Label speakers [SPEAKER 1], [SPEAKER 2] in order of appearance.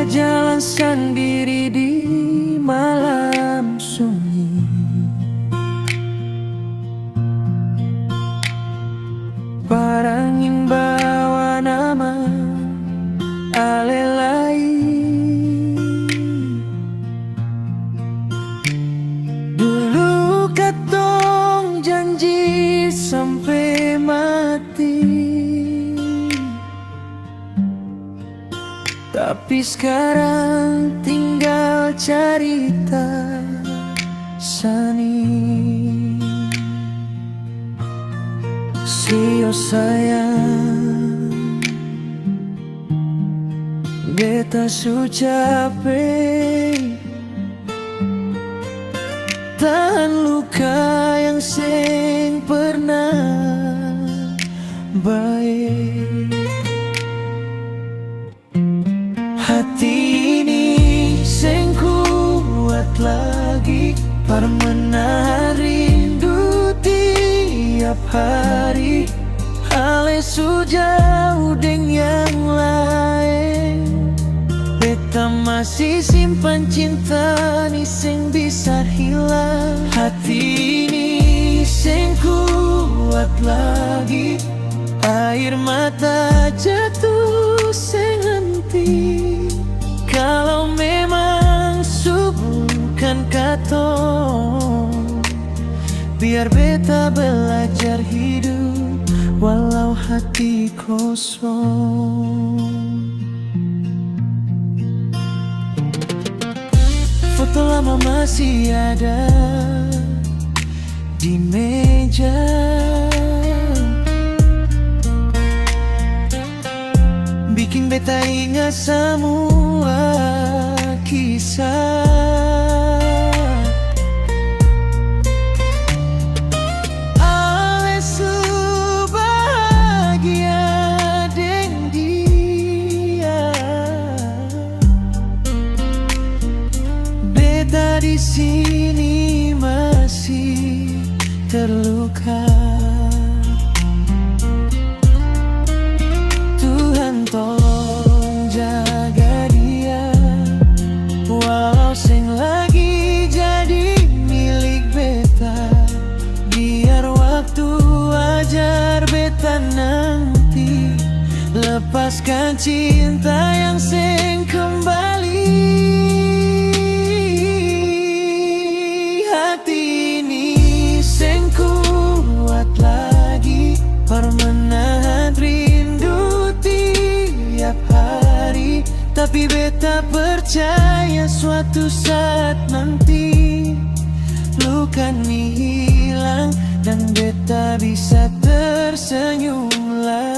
[SPEAKER 1] berjalan sendiri di malam sunyi. Parangin bawa nama alelai. Dulu katong janji sampai mati, tapi sekarang tinggal cerita sani. Sio sayang, beta su capek tahan luka yang seng pernah baik. Hati ini seng kuat lagi para menahan rindu tiap hari. Ale sujauh deng yang lain, beta masih simpan cinta ni seng bisa hilang. Hati ini seng kuat lagi, air mata jatuh seng henti. Kalau memang bukan katong, biar beta belajar hidup walau hati kosong. Foto lama masih ada di meja, bikin beta ingat semua kisah. Ale su bahagia deng dia, beta di sini masih terluka. Tuhan tolong jaga dia, walau seng lagi jadi milik beta. Biar waktu ajar beta nanti lepaskan cinta yang seng kembali. Hati ini seng kuat lagi menahan rindu tiap hari, tapi beta percaya suatu saat nanti luka ini hilang dan beta bisa tersenyum lagi.